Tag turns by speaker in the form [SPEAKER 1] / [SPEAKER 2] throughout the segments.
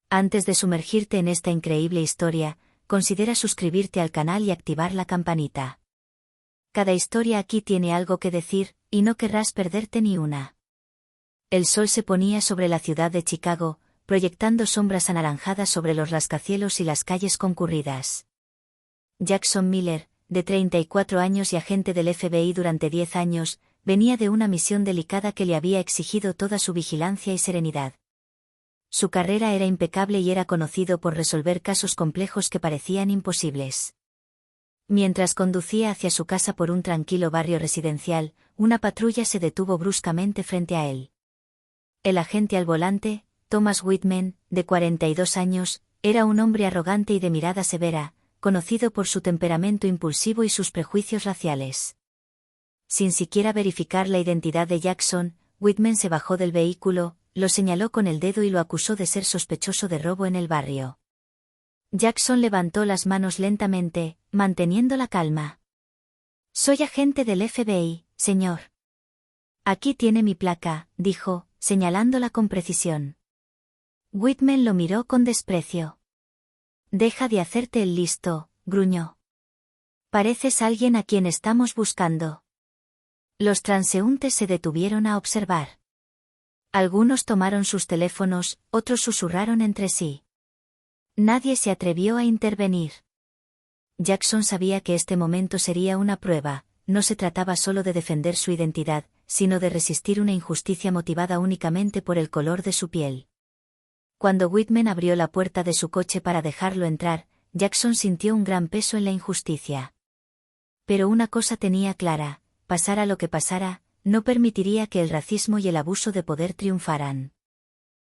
[SPEAKER 1] Antes de sumergirte en esta increíble historia, considera suscribirte al canal y activar la campanita. Cada historia aquí tiene algo que decir, y no querrás perderte ni una. El sol se ponía sobre la ciudad de Chicago, proyectando sombras anaranjadas sobre los rascacielos y las calles concurridas. Jackson Miller, de 34 años y agente del FBI durante 10 años, venía de una misión delicada que le había exigido toda su vigilancia y serenidad. Su carrera era impecable y era conocido por resolver casos complejos que parecían imposibles. Mientras conducía hacia su casa por un tranquilo barrio residencial, una patrulla se detuvo bruscamente frente a él. El agente al volante, Thomas Whitman, de 42 años, era un hombre arrogante y de mirada severa, conocido por su temperamento impulsivo y sus prejuicios raciales. Sin siquiera verificar la identidad de Jackson, Whitman se bajó del vehículo, lo señaló con el dedo y lo acusó de ser sospechoso de robo en el barrio. Jackson levantó las manos lentamente, manteniendo la calma. «Soy agente del FBI, señor». «Aquí tiene mi placa», dijo, señalándola con precisión. Whitman lo miró con desprecio. «Deja de hacerte el listo», gruñó. «Pareces alguien a quien estamos buscando». Los transeúntes se detuvieron a observar. Algunos tomaron sus teléfonos, otros susurraron entre sí. Nadie se atrevió a intervenir. Jackson sabía que este momento sería una prueba, no se trataba solo de defender su identidad, sino de resistir una injusticia motivada únicamente por el color de su piel. Cuando Whitman abrió la puerta de su coche para dejarlo entrar, Jackson sintió un gran peso en la injusticia. Pero una cosa tenía clara, pasara lo que pasara, no permitiría que el racismo y el abuso de poder triunfaran.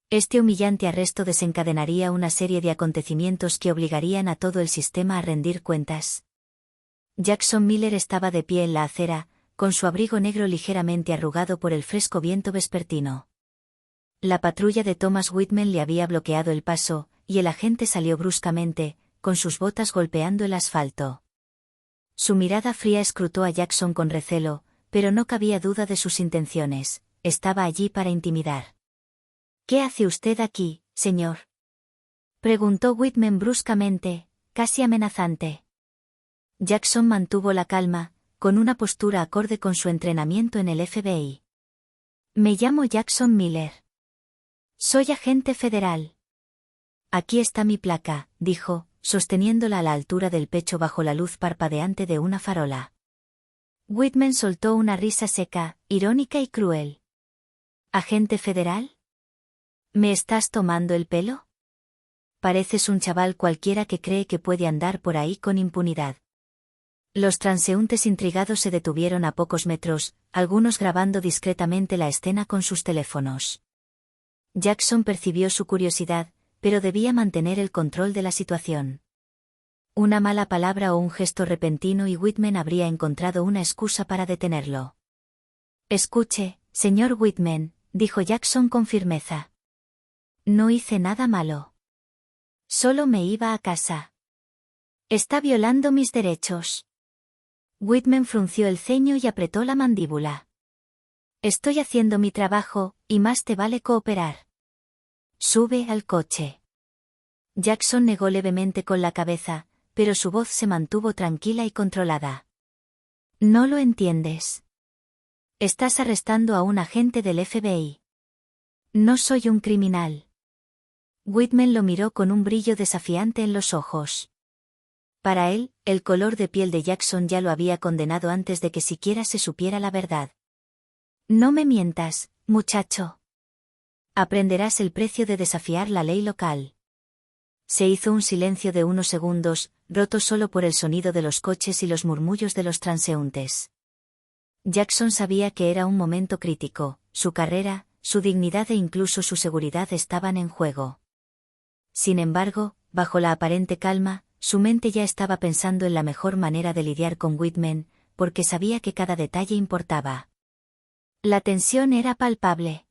[SPEAKER 1] Este humillante arresto desencadenaría una serie de acontecimientos que obligarían a todo el sistema a rendir cuentas. Jackson Miller estaba de pie en la acera, con su abrigo negro ligeramente arrugado por el fresco viento vespertino. La patrulla de Thomas Whitman le había bloqueado el paso, y el agente salió bruscamente, con sus botas golpeando el asfalto. Su mirada fría escrutó a Jackson con recelo, pero no cabía duda de sus intenciones, estaba allí para intimidar. «¿Qué hace usted aquí, señor?», preguntó Whitman bruscamente, casi amenazante. Jackson mantuvo la calma, con una postura acorde con su entrenamiento en el FBI. «Me llamo Jackson Miller. Soy agente federal». «Aquí está mi placa», dijo, sosteniéndola a la altura del pecho bajo la luz parpadeante de una farola. Whitman soltó una risa seca, irónica y cruel. «¿Agente federal? ¿Me estás tomando el pelo? Pareces un chaval cualquiera que cree que puede andar por ahí con impunidad». Los transeúntes intrigados se detuvieron a pocos metros, algunos grabando discretamente la escena con sus teléfonos. Jackson percibió su curiosidad, pero debía mantener el control de la situación. Una mala palabra o un gesto repentino y Whitman habría encontrado una excusa para detenerlo. «Escuche, señor Whitman», dijo Jackson con firmeza. «No hice nada malo. Solo me iba a casa. Está violando mis derechos». Whitman frunció el ceño y apretó la mandíbula. «Estoy haciendo mi trabajo, y más te vale cooperar. Sube al coche». Jackson negó levemente con la cabeza, pero su voz se mantuvo tranquila y controlada. «No lo entiendes. Estás arrestando a un agente del FBI. No soy un criminal». Whitman lo miró con un brillo desafiante en los ojos. Para él, el color de piel de Jackson ya lo había condenado antes de que siquiera se supiera la verdad. «No me mientas, muchacho. Aprenderás el precio de desafiar la ley local». Se hizo un silencio de unos segundos, roto solo por el sonido de los coches y los murmullos de los transeúntes. Jackson sabía que era un momento crítico, su carrera, su dignidad e incluso su seguridad estaban en juego. Sin embargo, bajo la aparente calma, su mente ya estaba pensando en la mejor manera de lidiar con Whitman, porque sabía que cada detalle importaba. La tensión era palpable.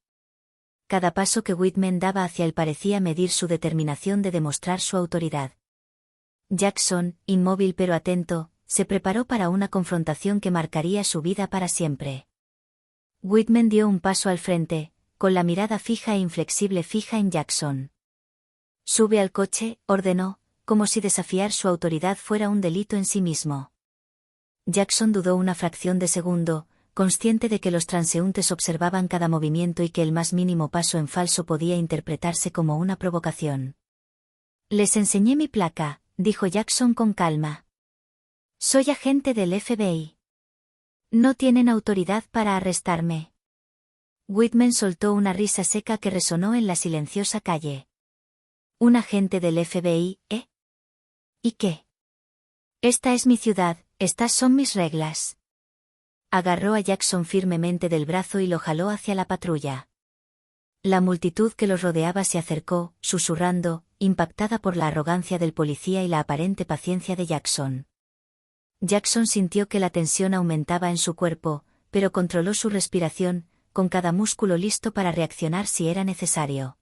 [SPEAKER 1] Cada paso que Whitman daba hacia él parecía medir su determinación de demostrar su autoridad. Jackson, inmóvil pero atento, se preparó para una confrontación que marcaría su vida para siempre. Whitman dio un paso al frente, con la mirada fija e inflexible fija en Jackson. Sube al coche, ordenó, como si desafiar su autoridad fuera un delito en sí mismo. Jackson dudó una fracción de segundo, consciente de que los transeúntes observaban cada movimiento y que el más mínimo paso en falso podía interpretarse como una provocación. Les enseñé mi placa, dijo Jackson con calma. Soy agente del FBI. No tienen autoridad para arrestarme. Whitman soltó una risa seca que resonó en la silenciosa calle. Un agente del FBI, ¿eh? ¿Y qué? Esta es mi ciudad, estas son mis reglas. Agarró a Jackson firmemente del brazo y lo jaló hacia la patrulla. La multitud que los rodeaba se acercó, susurrando, impactada por la arrogancia del policía y la aparente paciencia de Jackson. Jackson sintió que la tensión aumentaba en su cuerpo, pero controló su respiración, con cada músculo listo para reaccionar si era necesario.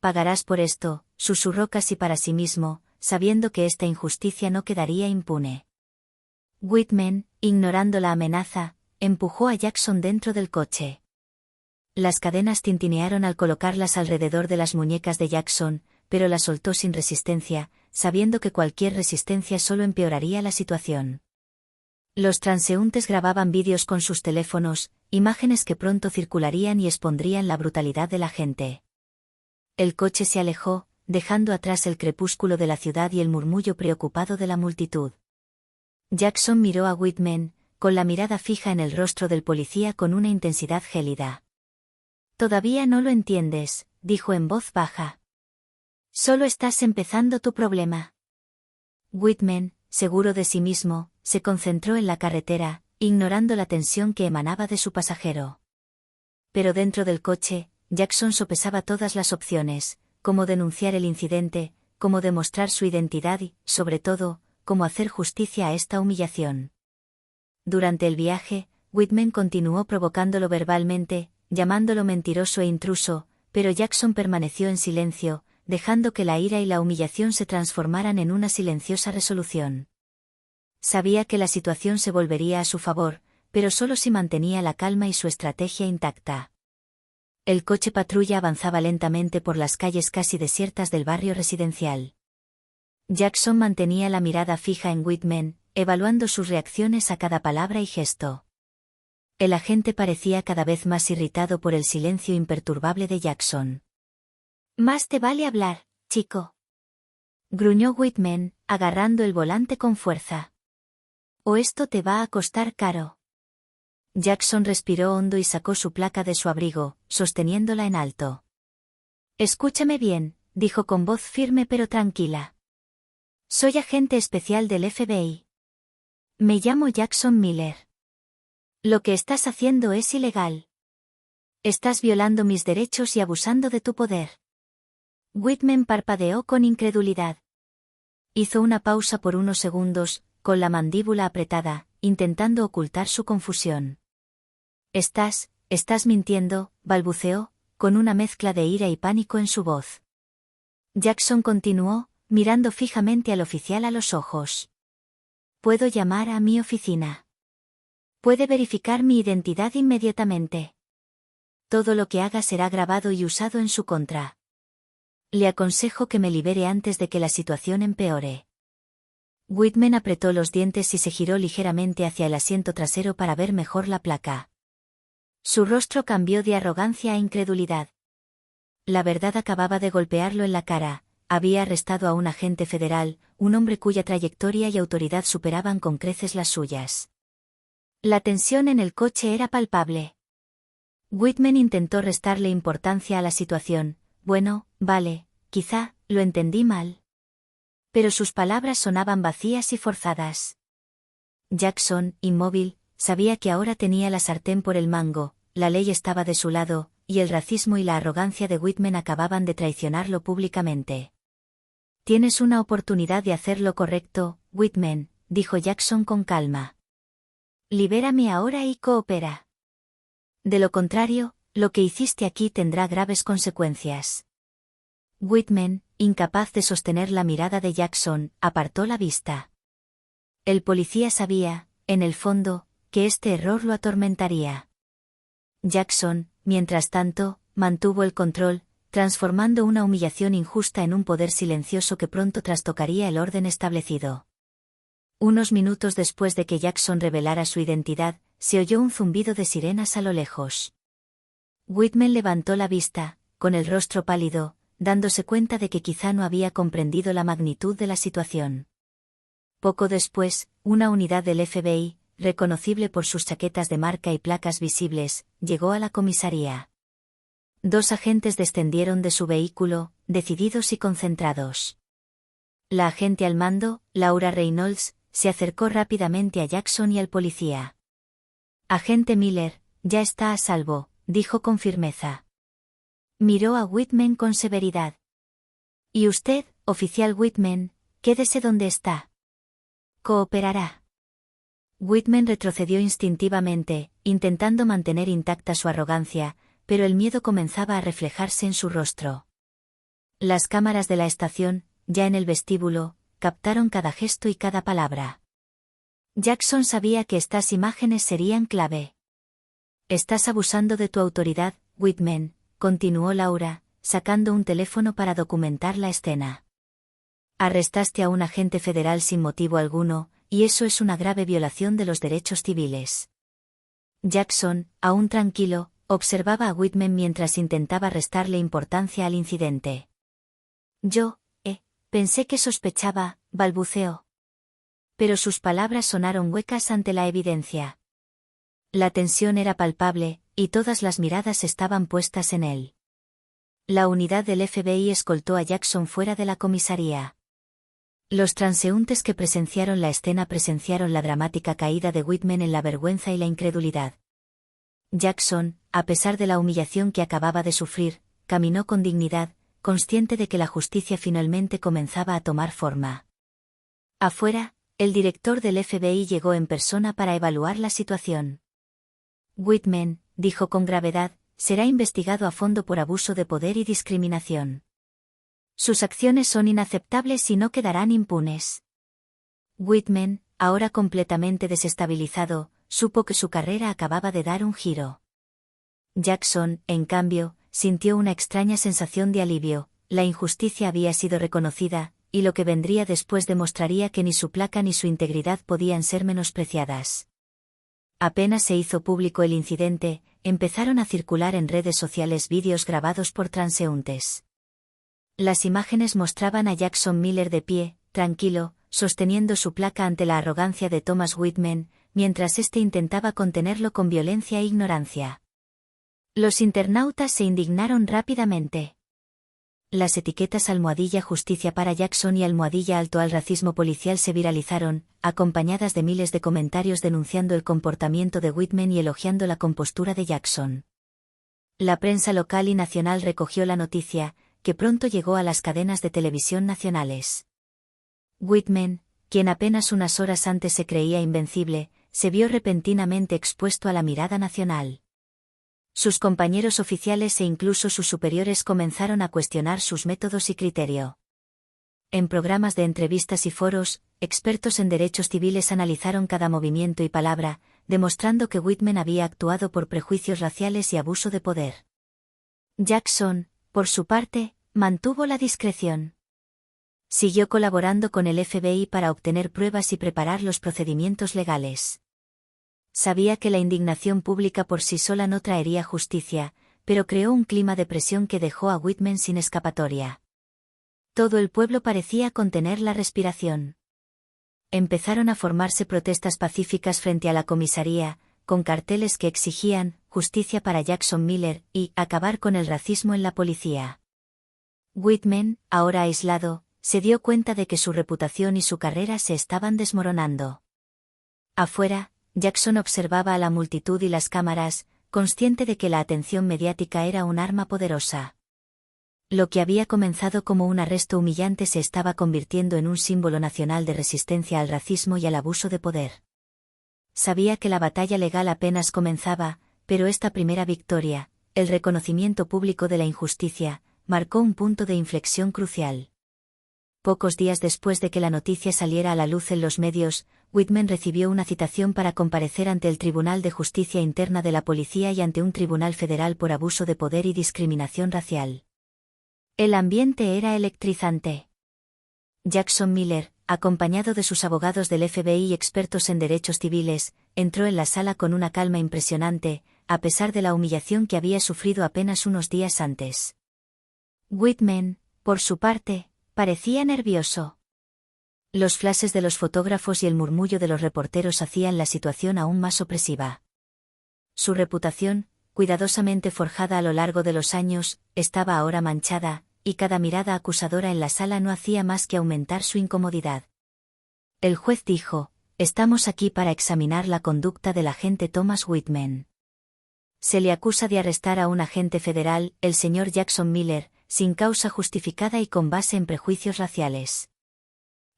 [SPEAKER 1] Pagarás por esto, susurró casi para sí mismo, sabiendo que esta injusticia no quedaría impune. Whitman, ignorando la amenaza, empujó a Jackson dentro del coche. Las cadenas tintinearon al colocarlas alrededor de las muñecas de Jackson, pero las soltó sin resistencia, sabiendo que cualquier resistencia solo empeoraría la situación. Los transeúntes grababan vídeos con sus teléfonos, imágenes que pronto circularían y expondrían la brutalidad de la gente. El coche se alejó, dejando atrás el crepúsculo de la ciudad y el murmullo preocupado de la multitud. Jackson miró a Whitman, con la mirada fija en el rostro del policía con una intensidad gélida. Todavía no lo entiendes, dijo en voz baja. Solo estás empezando tu problema. Whitman, seguro de sí mismo, se concentró en la carretera, ignorando la tensión que emanaba de su pasajero. Pero dentro del coche, Jackson sopesaba todas las opciones, cómo denunciar el incidente, cómo demostrar su identidad y, sobre todo, cómo hacer justicia a esta humillación. Durante el viaje, Whitman continuó provocándolo verbalmente, llamándolo mentiroso e intruso, pero Jackson permaneció en silencio, dejando que la ira y la humillación se transformaran en una silenciosa resolución. Sabía que la situación se volvería a su favor, pero solo si mantenía la calma y su estrategia intacta. El coche patrulla avanzaba lentamente por las calles casi desiertas del barrio residencial. Jackson mantenía la mirada fija en Whitman, evaluando sus reacciones a cada palabra y gesto. El agente parecía cada vez más irritado por el silencio imperturbable de Jackson. Más te vale hablar, chico. Gruñó Whitman, agarrando el volante con fuerza. O esto te va a costar caro. Jackson respiró hondo y sacó su placa de su abrigo, sosteniéndola en alto. Escúchame bien, dijo con voz firme pero tranquila. Soy agente especial del FBI. Me llamo Jackson Miller. Lo que estás haciendo es ilegal. Estás violando mis derechos y abusando de tu poder. Whitman parpadeó con incredulidad. Hizo una pausa por unos segundos, con la mandíbula apretada, intentando ocultar su confusión. Estás mintiendo, balbuceó, con una mezcla de ira y pánico en su voz. Jackson continuó, mirando fijamente al oficial a los ojos. Puedo llamar a mi oficina. Puede verificar mi identidad inmediatamente. Todo lo que haga será grabado y usado en su contra. Le aconsejo que me libere antes de que la situación empeore. Whitman apretó los dientes y se giró ligeramente hacia el asiento trasero para ver mejor la placa. Su rostro cambió de arrogancia a incredulidad. La verdad acababa de golpearlo en la cara. Había arrestado a un agente federal, un hombre cuya trayectoria y autoridad superaban con creces las suyas. La tensión en el coche era palpable. Whitman intentó restarle importancia a la situación. Bueno, vale, quizá, lo entendí mal. Pero sus palabras sonaban vacías y forzadas. Jackson, inmóvil, sabía que ahora tenía la sartén por el mango, la ley estaba de su lado, y el racismo y la arrogancia de Whitman acababan de traicionarlo públicamente. Tienes una oportunidad de hacer lo correcto, Whitman, dijo Jackson con calma. Libérame ahora y coopera. De lo contrario, lo que hiciste aquí tendrá graves consecuencias. Whitman, incapaz de sostener la mirada de Jackson, apartó la vista. El policía sabía, en el fondo, que este error lo atormentaría. Jackson, mientras tanto, mantuvo el control, transformando una humillación injusta en un poder silencioso que pronto trastocaría el orden establecido. Unos minutos después de que Jackson revelara su identidad, se oyó un zumbido de sirenas a lo lejos. Whitman levantó la vista, con el rostro pálido, dándose cuenta de que quizá no había comprendido la magnitud de la situación. Poco después, una unidad del FBI, reconocible por sus chaquetas de marca y placas visibles, llegó a la comisaría. 2 agentes descendieron de su vehículo, decididos y concentrados. La agente al mando, Laura Reynolds, se acercó rápidamente a Jackson y al policía. «Agente Miller, ya está a salvo», dijo con firmeza. Miró a Whitman con severidad. «Y usted, oficial Whitman, quédese donde está. Cooperará». Whitman retrocedió instintivamente, intentando mantener intacta su arrogancia, pero el miedo comenzaba a reflejarse en su rostro. Las cámaras de la estación, ya en el vestíbulo, captaron cada gesto y cada palabra. Jackson sabía que estas imágenes serían clave. «Estás abusando de tu autoridad, Whitman», continuó Laura, sacando un teléfono para documentar la escena. «Arrestaste a un agente federal sin motivo alguno, y eso es una grave violación de los derechos civiles». Jackson, aún tranquilo, observaba a Whitman mientras intentaba restarle importancia al incidente. «Yo, pensé que sospechaba», balbuceó. Pero sus palabras sonaron huecas ante la evidencia. La tensión era palpable, y todas las miradas estaban puestas en él. La unidad del FBI escoltó a Jackson fuera de la comisaría. Los transeúntes que presenciaron la escena presenciaron la dramática caída de Whitman en la vergüenza y la incredulidad. Jackson, a pesar de la humillación que acababa de sufrir, caminó con dignidad, consciente de que la justicia finalmente comenzaba a tomar forma. Afuera, el director del FBI llegó en persona para evaluar la situación. «Whitman», dijo con gravedad, «será investigado a fondo por abuso de poder y discriminación. Sus acciones son inaceptables y no quedarán impunes». Whitman, ahora completamente desestabilizado, supo que su carrera acababa de dar un giro. Jackson, en cambio, sintió una extraña sensación de alivio. La injusticia había sido reconocida, y lo que vendría después demostraría que ni su placa ni su integridad podían ser menospreciadas. Apenas se hizo público el incidente, empezaron a circular en redes sociales vídeos grabados por transeúntes. Las imágenes mostraban a Jackson Miller de pie, tranquilo, sosteniendo su placa ante la arrogancia de Thomas Whitman, mientras éste intentaba contenerlo con violencia e ignorancia. Los internautas se indignaron rápidamente. Las etiquetas almohadilla justicia para Jackson y almohadilla alto al racismo policial se viralizaron, acompañadas de miles de comentarios denunciando el comportamiento de Whitman y elogiando la compostura de Jackson. La prensa local y nacional recogió la noticia, que pronto llegó a las cadenas de televisión nacionales. Whitman, quien apenas unas horas antes se creía invencible, se vio repentinamente expuesto a la mirada nacional. Sus compañeros oficiales e incluso sus superiores comenzaron a cuestionar sus métodos y criterio. En programas de entrevistas y foros, expertos en derechos civiles analizaron cada movimiento y palabra, demostrando que Whitman había actuado por prejuicios raciales y abuso de poder. Jackson, por su parte, mantuvo la discreción. Siguió colaborando con el FBI para obtener pruebas y preparar los procedimientos legales. Sabía que la indignación pública por sí sola no traería justicia, pero creó un clima de presión que dejó a Whitman sin escapatoria. Todo el pueblo parecía contener la respiración. Empezaron a formarse protestas pacíficas frente a la comisaría, con carteles que exigían justicia para Jackson Miller y acabar con el racismo en la policía. Whitman, ahora aislado, se dio cuenta de que su reputación y su carrera se estaban desmoronando. Afuera, Jackson observaba a la multitud y las cámaras, consciente de que la atención mediática era un arma poderosa. Lo que había comenzado como un arresto humillante se estaba convirtiendo en un símbolo nacional de resistencia al racismo y al abuso de poder. Sabía que la batalla legal apenas comenzaba, pero esta primera victoria, el reconocimiento público de la injusticia, marcó un punto de inflexión crucial. Pocos días después de que la noticia saliera a la luz en los medios, Whitman recibió una citación para comparecer ante el Tribunal de Justicia Interna de la Policía y ante un tribunal federal por abuso de poder y discriminación racial. El ambiente era electrizante. Jackson Miller, acompañado de sus abogados del FBI y expertos en derechos civiles, entró en la sala con una calma impresionante, a pesar de la humillación que había sufrido apenas unos días antes. Whitman, por su parte, parecía nervioso. Los flashes de los fotógrafos y el murmullo de los reporteros hacían la situación aún más opresiva. Su reputación, cuidadosamente forjada a lo largo de los años, estaba ahora manchada, y cada mirada acusadora en la sala no hacía más que aumentar su incomodidad. El juez dijo: «Estamos aquí para examinar la conducta del agente Thomas Whitman. Se le acusa de arrestar a un agente federal, el señor Jackson Miller, sin causa justificada y con base en prejuicios raciales».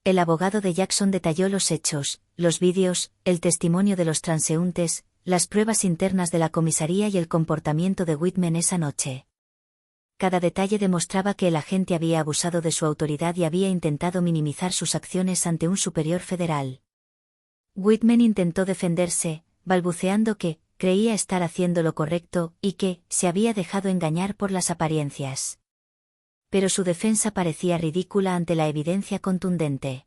[SPEAKER 1] El abogado de Jackson detalló los hechos, los vídeos, el testimonio de los transeúntes, las pruebas internas de la comisaría y el comportamiento de Whitman esa noche. Cada detalle demostraba que el agente había abusado de su autoridad y había intentado minimizar sus acciones ante un superior federal. Whitman intentó defenderse, balbuceando que creía estar haciendo lo correcto y que se había dejado engañar por las apariencias. Pero su defensa parecía ridícula ante la evidencia contundente.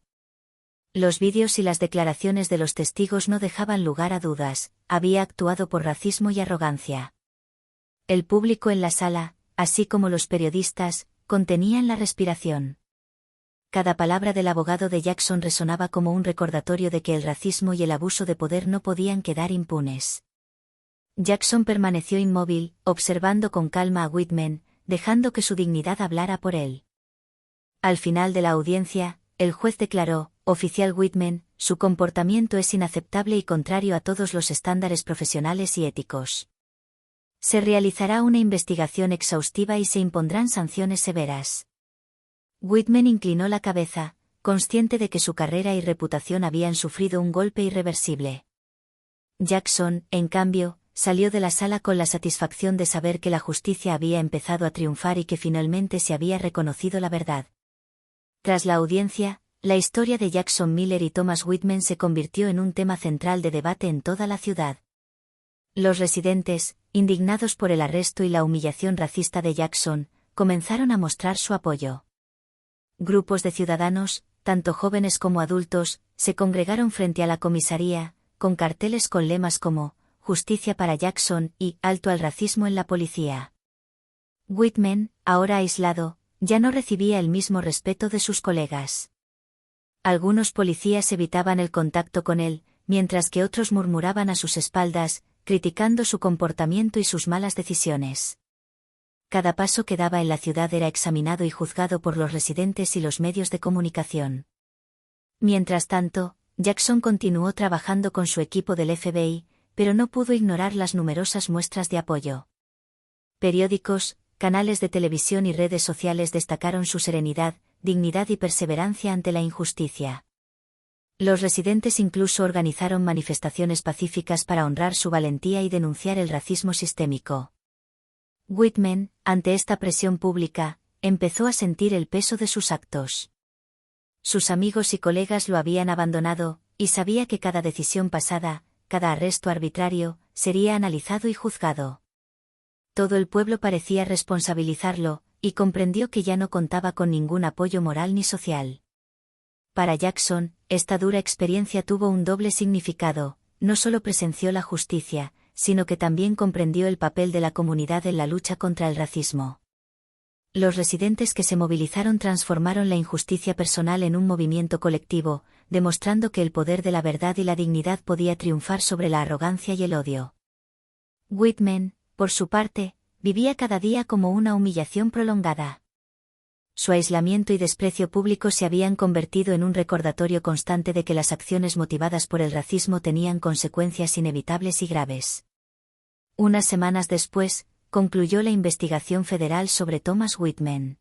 [SPEAKER 1] Los vídeos y las declaraciones de los testigos no dejaban lugar a dudas: había actuado por racismo y arrogancia. El público en la sala, así como los periodistas, contenían la respiración. Cada palabra del abogado de Jackson resonaba como un recordatorio de que el racismo y el abuso de poder no podían quedar impunes. Jackson permaneció inmóvil, observando con calma a Whitman, dejando que su dignidad hablara por él. Al final de la audiencia, el juez declaró: «Oficial Whitman, su comportamiento es inaceptable y contrario a todos los estándares profesionales y éticos. Se realizará una investigación exhaustiva y se impondrán sanciones severas». Whitman inclinó la cabeza, consciente de que su carrera y reputación habían sufrido un golpe irreversible. Jackson, en cambio, salió de la sala con la satisfacción de saber que la justicia había empezado a triunfar y que finalmente se había reconocido la verdad. Tras la audiencia, la historia de Jackson Miller y Thomas Whitman se convirtió en un tema central de debate en toda la ciudad. Los residentes, indignados por el arresto y la humillación racista de Jackson, comenzaron a mostrar su apoyo. Grupos de ciudadanos, tanto jóvenes como adultos, se congregaron frente a la comisaría, con carteles con lemas como «Justicia para Jackson» y «Alto al racismo en la policía». Whitman, ahora aislado, ya no recibía el mismo respeto de sus colegas. Algunos policías evitaban el contacto con él, mientras que otros murmuraban a sus espaldas, criticando su comportamiento y sus malas decisiones. Cada paso que daba en la ciudad era examinado y juzgado por los residentes y los medios de comunicación. Mientras tanto, Jackson continuó trabajando con su equipo del FBI, pero no pudo ignorar las numerosas muestras de apoyo. Periódicos, canales de televisión y redes sociales destacaron su serenidad, dignidad y perseverancia ante la injusticia. Los residentes incluso organizaron manifestaciones pacíficas para honrar su valentía y denunciar el racismo sistémico. Whitman, ante esta presión pública, empezó a sentir el peso de sus actos. Sus amigos y colegas lo habían abandonado, y sabía que cada decisión pasada, cada arresto arbitrario, sería analizado y juzgado. Todo el pueblo parecía responsabilizarlo, y comprendió que ya no contaba con ningún apoyo moral ni social. Para Jackson, esta dura experiencia tuvo un doble significado: no solo presenció la justicia, sino que también comprendió el papel de la comunidad en la lucha contra el racismo. Los residentes que se movilizaron transformaron la injusticia personal en un movimiento colectivo, demostrando que el poder de la verdad y la dignidad podía triunfar sobre la arrogancia y el odio. Whitman, por su parte, vivía cada día como una humillación prolongada. Su aislamiento y desprecio público se habían convertido en un recordatorio constante de que las acciones motivadas por el racismo tenían consecuencias inevitables y graves. Unas semanas después, concluyó la investigación federal sobre Thomas Whitman.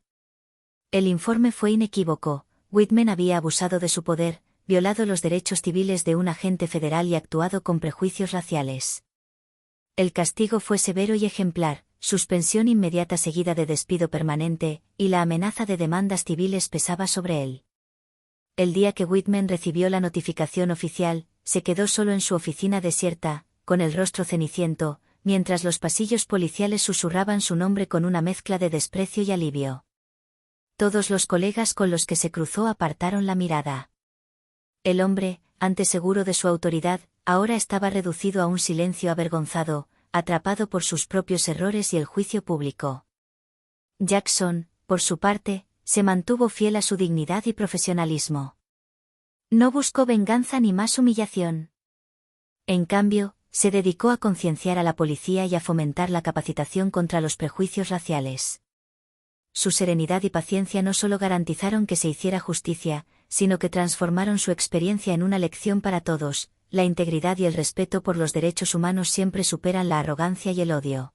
[SPEAKER 1] El informe fue inequívoco: Whitman había abusado de su poder, violado los derechos civiles de un agente federal y actuado con prejuicios raciales. El castigo fue severo y ejemplar: suspensión inmediata seguida de despido permanente, y la amenaza de demandas civiles pesaba sobre él. El día que Whitman recibió la notificación oficial, se quedó solo en su oficina desierta, con el rostro ceniciento, mientras los pasillos policiales susurraban su nombre con una mezcla de desprecio y alivio. Todos los colegas con los que se cruzó apartaron la mirada. El hombre, antes seguro de su autoridad, ahora estaba reducido a un silencio avergonzado, atrapado por sus propios errores y el juicio público. Jackson, por su parte, se mantuvo fiel a su dignidad y profesionalismo. No buscó venganza ni más humillación. En cambio, se dedicó a concienciar a la policía y a fomentar la capacitación contra los prejuicios raciales. Su serenidad y paciencia no solo garantizaron que se hiciera justicia, sino que transformaron su experiencia en una lección para todos. La integridad y el respeto por los derechos humanos siempre superan la arrogancia y el odio.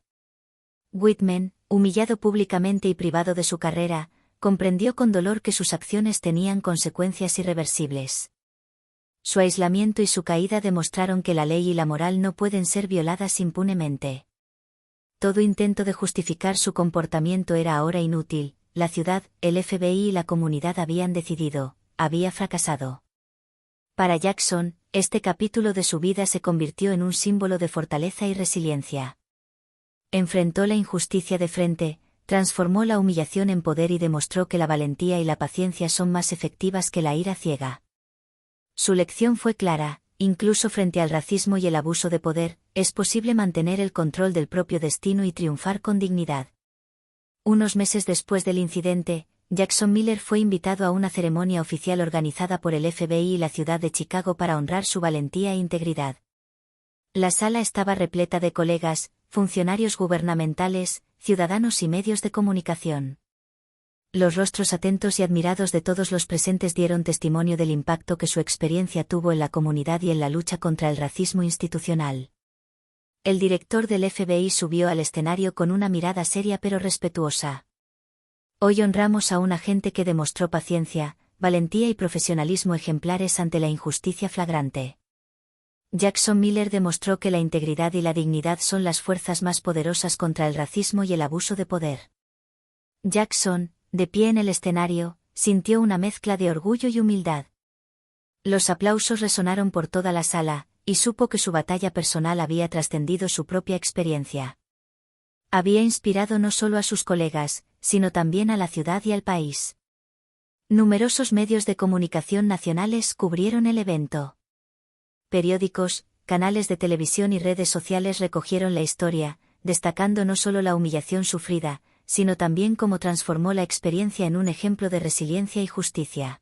[SPEAKER 1] Whitman, humillado públicamente y privado de su carrera, comprendió con dolor que sus acciones tenían consecuencias irreversibles. Su aislamiento y su caída demostraron que la ley y la moral no pueden ser violadas impunemente. Todo intento de justificar su comportamiento era ahora inútil. La ciudad, el FBI y la comunidad habían decidido, había fracasado. Para Jackson, este capítulo de su vida se convirtió en un símbolo de fortaleza y resiliencia. Enfrentó la injusticia de frente, transformó la humillación en poder y demostró que la valentía y la paciencia son más efectivas que la ira ciega. Su lección fue clara: incluso frente al racismo y el abuso de poder, es posible mantener el control del propio destino y triunfar con dignidad. Unos meses después del incidente, Jackson Miller fue invitado a una ceremonia oficial organizada por el FBI y la ciudad de Chicago para honrar su valentía e integridad. La sala estaba repleta de colegas, funcionarios gubernamentales, ciudadanos y medios de comunicación. Los rostros atentos y admirados de todos los presentes dieron testimonio del impacto que su experiencia tuvo en la comunidad y en la lucha contra el racismo institucional. El director del FBI subió al escenario con una mirada seria pero respetuosa. Hoy honramos a un agente que demostró paciencia, valentía y profesionalismo ejemplares ante la injusticia flagrante. Jackson Miller demostró que la integridad y la dignidad son las fuerzas más poderosas contra el racismo y el abuso de poder. Jackson, de pie en el escenario, sintió una mezcla de orgullo y humildad. Los aplausos resonaron por toda la sala, y supo que su batalla personal había trascendido su propia experiencia. Había inspirado no solo a sus colegas, sino también a la ciudad y al país. Numerosos medios de comunicación nacionales cubrieron el evento. Periódicos, canales de televisión y redes sociales recogieron la historia, destacando no solo la humillación sufrida, sino también cómo transformó la experiencia en un ejemplo de resiliencia y justicia.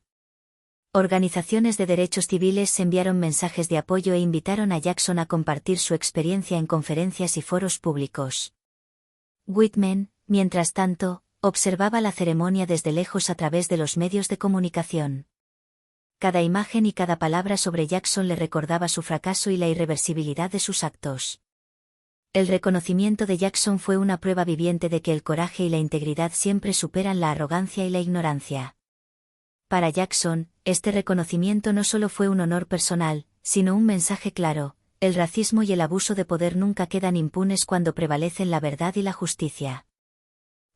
[SPEAKER 1] Organizaciones de derechos civiles enviaron mensajes de apoyo e invitaron a Jackson a compartir su experiencia en conferencias y foros públicos. Whitman, mientras tanto, observaba la ceremonia desde lejos a través de los medios de comunicación. Cada imagen y cada palabra sobre Jackson le recordaba su fracaso y la irreversibilidad de sus actos. El reconocimiento de Jackson fue una prueba viviente de que el coraje y la integridad siempre superan la arrogancia y la ignorancia. Para Jackson, este reconocimiento no solo fue un honor personal, sino un mensaje claro: el racismo y el abuso de poder nunca quedan impunes cuando prevalecen la verdad y la justicia.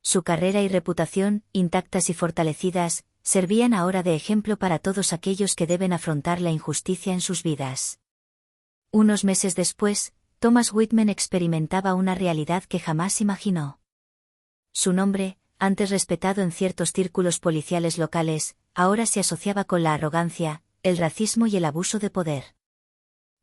[SPEAKER 1] Su carrera y reputación, intactas y fortalecidas, servían ahora de ejemplo para todos aquellos que deben afrontar la injusticia en sus vidas. Unos meses después, Thomas Whitman experimentaba una realidad que jamás imaginó. Su nombre, antes respetado en ciertos círculos policiales locales, ahora se asociaba con la arrogancia, el racismo y el abuso de poder.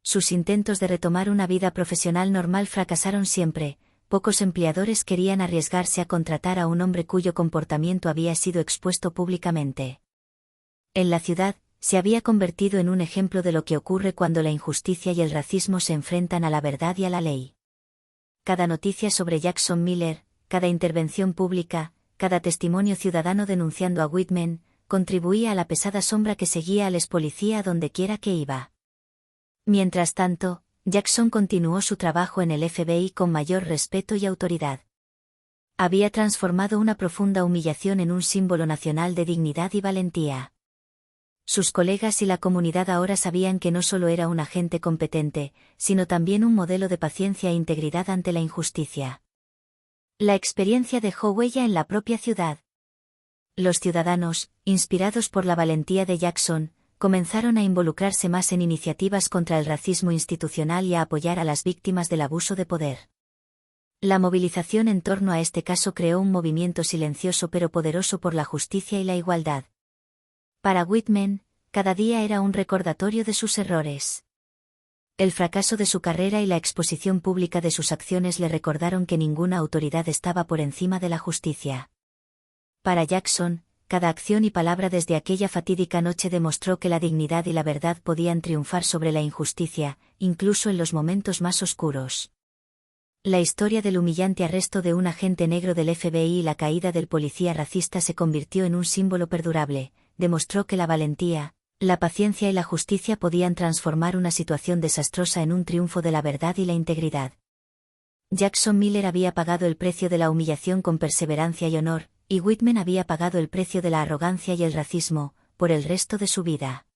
[SPEAKER 1] Sus intentos de retomar una vida profesional normal fracasaron siempre. Pocos empleadores querían arriesgarse a contratar a un hombre cuyo comportamiento había sido expuesto públicamente. En la ciudad, se había convertido en un ejemplo de lo que ocurre cuando la injusticia y el racismo se enfrentan a la verdad y a la ley. Cada noticia sobre Jackson Miller, cada intervención pública, cada testimonio ciudadano denunciando a Whitman, contribuía a la pesada sombra que seguía al expolicía donde quiera que iba. Mientras tanto, Jackson continuó su trabajo en el FBI con mayor respeto y autoridad. Había transformado una profunda humillación en un símbolo nacional de dignidad y valentía. Sus colegas y la comunidad ahora sabían que no solo era un agente competente, sino también un modelo de paciencia e integridad ante la injusticia. La experiencia dejó huella en la propia ciudad. Los ciudadanos, inspirados por la valentía de Jackson, comenzaron a involucrarse más en iniciativas contra el racismo institucional y a apoyar a las víctimas del abuso de poder. La movilización en torno a este caso creó un movimiento silencioso pero poderoso por la justicia y la igualdad. Para Whitman, cada día era un recordatorio de sus errores. El fracaso de su carrera y la exposición pública de sus acciones le recordaron que ninguna autoridad estaba por encima de la justicia. Para Jackson, cada acción y palabra desde aquella fatídica noche demostró que la dignidad y la verdad podían triunfar sobre la injusticia, incluso en los momentos más oscuros. La historia del humillante arresto de un agente negro del FBI y la caída del policía racista se convirtió en un símbolo perdurable, demostró que la valentía, la paciencia y la justicia podían transformar una situación desastrosa en un triunfo de la verdad y la integridad. Jackson Miller había pagado el precio de la humillación con perseverancia y honor, y Whitman había pagado el precio de la arrogancia y el racismo, por el resto de su vida.